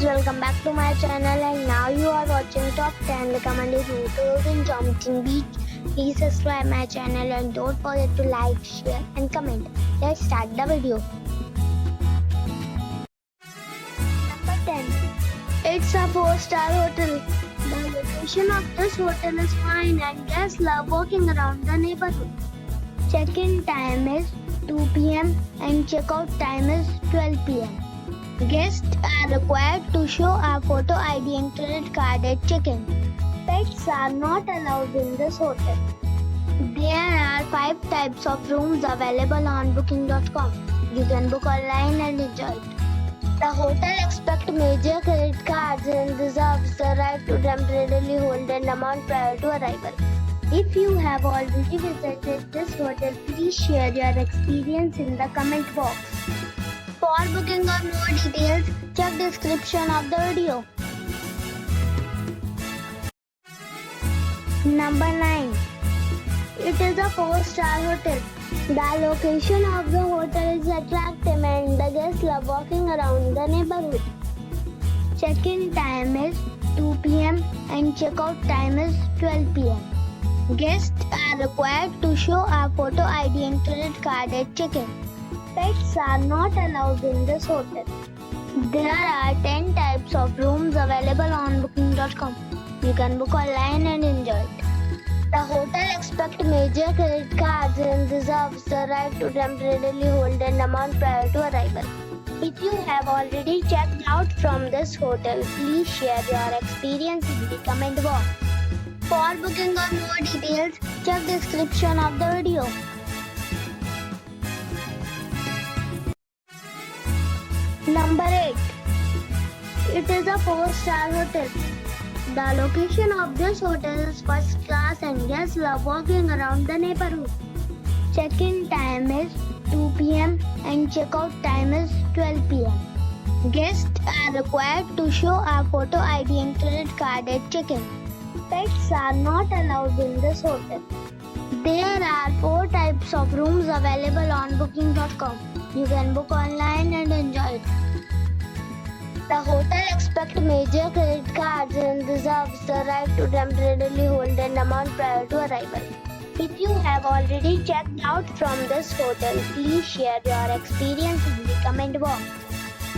welcome back to my channel, and now you are watching top 10 recommended hotels in Jomtien Beach. Please subscribe my channel and don't forget to like, share and comment. Let's start the video. Number 10. It's a 4-star hotel. The location of this hotel is fine and guests love walking around the neighborhood. Check-in time is 2 p.m. and check-out time is 12 p.m. Guests are required to show a photo ID and credit card at check-in. Pets are not allowed in this hotel. There are 5 types of rooms available on booking.com. You can book online and enjoy it. The hotel accepts major credit cards and reserves the right to temporarily hold an amount prior to arrival. If you have already visited this hotel, please share your experience in the comment box. For booking or more details, check description of the video. Number 9. It is a 4-star hotel. The location of the hotel is attractive and the guests love walking around the neighborhood. Check-in time is 2 p.m. and check-out time is 12 p.m. Guests are required to show a photo ID and credit card at check-in. Pets are not allowed in this hotel. There are 10 types of rooms available on booking.com. You can book online and enjoy it. The hotel accepts major credit cards and reserves the right to temporarily hold an amount prior to arrival. If you have already checked out from this hotel, please share your experience in the comment box. For booking or more details, check description of the video. Number 8. It is a 4-star hotel. The location of this hotel is first class and guests love walking around the neighborhood. Check-in time is 2 p.m. and check-out time is 12 p.m. Guests are required to show a photo ID and credit card at check-in. Pets are not allowed in this hotel. There are 4 types of rooms available on booking.com. You can book online and enjoy it. The hotel accepts major credit cards and reserves the right to temporarily hold an amount prior to arrival. If you have already checked out from this hotel, please share your experience in the comment box.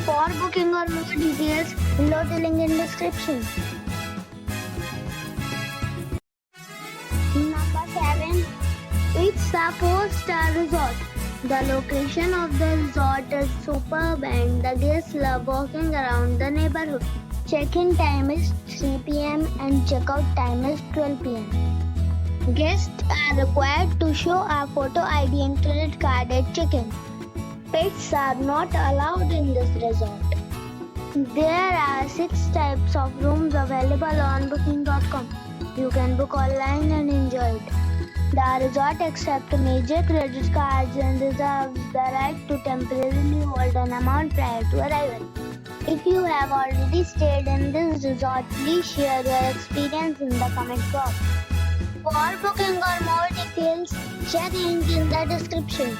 For booking or more details, below the link in description. Number 7. It's a 4-star resort. The location of the resort is superb and the guests love walking around the neighborhood. Check-in time is 3 p.m. and check-out time is 12 p.m. Guests are required to show a photo ID and credit card at check-in. Pets are not allowed in this resort. There are 6 types of rooms available on booking.com. You can book online and enjoy it. The resort accepts major credit cards and reserves the right to temporarily hold an amount prior to arrival. If you have already stayed in this resort, please share your experience in the comment box. For booking or more details, check link in the description.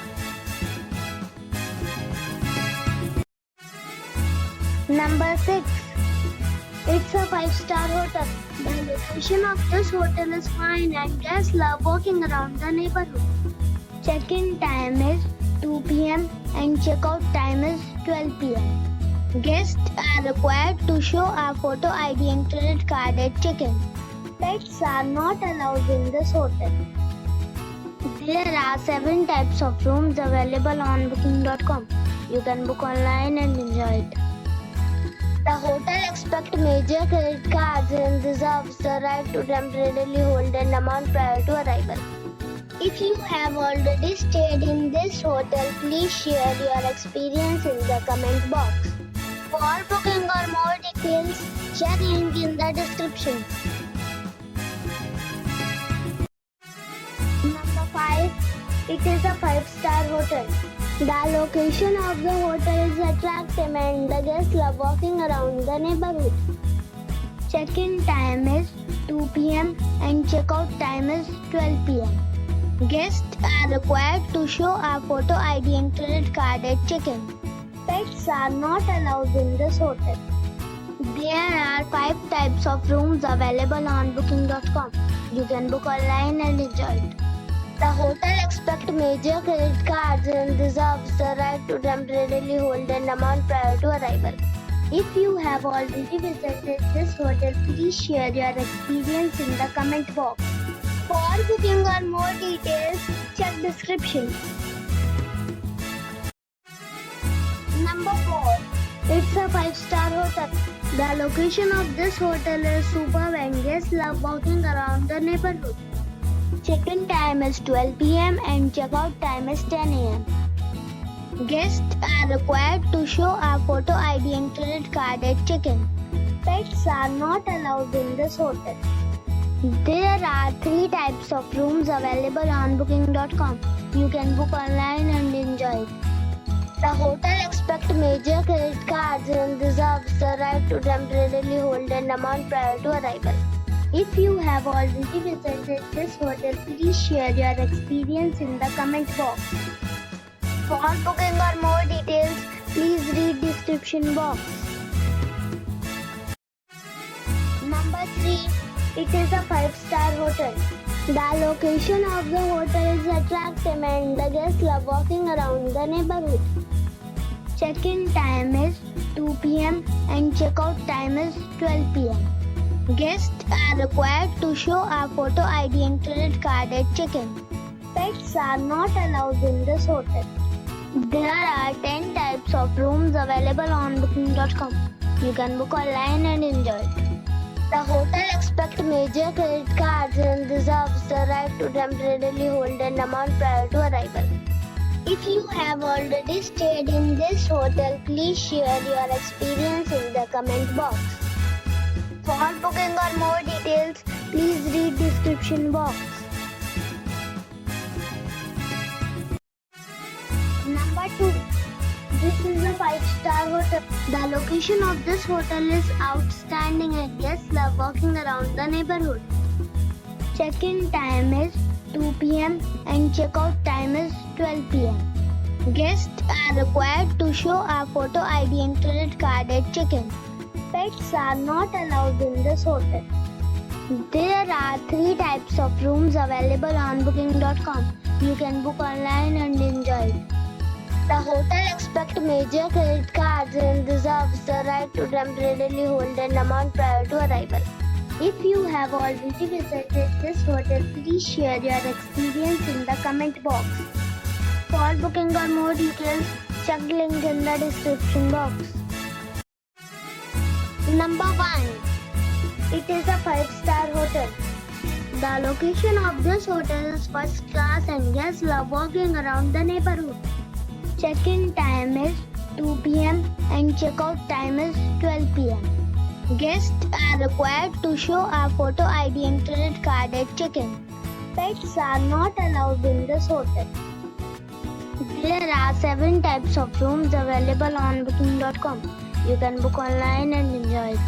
Number 6. It's a 5-star hotel. The location of this hotel is fine and guests love walking around the neighborhood. Check-in time is 2 p.m. and check-out time is 12 p.m. Guests are required to show a photo ID and credit card at check-in. Pets are not allowed in this hotel. There are 7 types of rooms available on booking.com. You can book online and enjoy it. The hotel accepts major credit cards and reserves the right to temporarily hold an amount prior to arrival. If you have already stayed in this hotel, please share your experience in the comment box. For booking or more details, check link in the description. Number 5. It is a 5-star hotel. The location of the hotel is attractive and the guests love walking around the neighborhood. Check-in time is 2 p.m. and check-out time is 12 p.m. Guests are required to show a photo ID and credit card at check-in. Pets are not allowed in this hotel. There are 5 types of rooms available on booking.com. You can book online and enjoy it. The hotel expects major credit cards and reserves the right to temporarily hold an amount prior to arrival. If you have already visited this hotel, please share your experience in the comment box. For booking or more details, check description. Number 4. It's a 5-star hotel. The location of this hotel is superb and guests love walking around the neighborhood. Check-in time is 12 p.m. and check-out time is 10 a.m. Guests are required to show a photo ID and credit card at check-in. Pets are not allowed in this hotel. There are 3 types of rooms available on booking.com. You can book online and enjoy it. The hotel expects major credit cards and reserves the right to temporarily hold an amount prior to arrival. If you have already visited this hotel, please share your experience in the comment box. For booking or more details, please read description box. Number 3. It is a 5-star hotel. The location of the hotel is attractive and the guests love walking around the neighborhood. Check-in time is 2 p.m. and check-out time is 12 p.m. Guests are required to show a photo ID and credit card at check-in. Pets are not allowed in this hotel. There are 10 types of rooms available on booking.com. You can book online and enjoy it. The hotel expects major credit cards and reserves the right to temporarily hold an amount prior to arrival. If you have already stayed in this hotel, please share your experience in the comment box. For booking or more details, please read description box. Number 2. This is a 5-star hotel. The location of this hotel is outstanding and guests love walking around the neighborhood. Check-in time is 2 p.m. and check-out time is 12 p.m. Guests are required to show a photo ID and credit card at check-in. Pets are not allowed in this hotel. There are 3 types of rooms available on booking.com. You can book online and enjoy it. The hotel expects major credit cards and reserves the right to temporarily hold an amount prior to arrival. If you have already visited this hotel, please share your experience in the comment box. For booking or more details, check link in the description box. Number 1. It is a 5-star hotel. The location of this hotel is first class and guests love walking around the neighborhood. Check-in time is 2 p.m. and check-out time is 12 p.m. Guests are required to show a photo ID and credit card at check-in. Pets are not allowed in this hotel. There are 7 types of rooms available on booking.com. You can book online and enjoy it.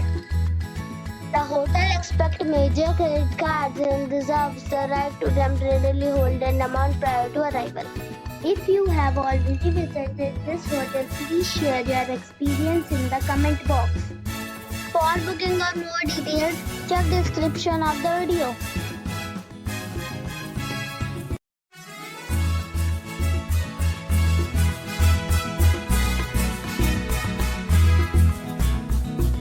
The hotel expects major credit cards and reserves the right to temporarily hold an amount prior to arrival. If you have already visited this hotel, please share your experience in the comment box. For booking or more details, check description of the video.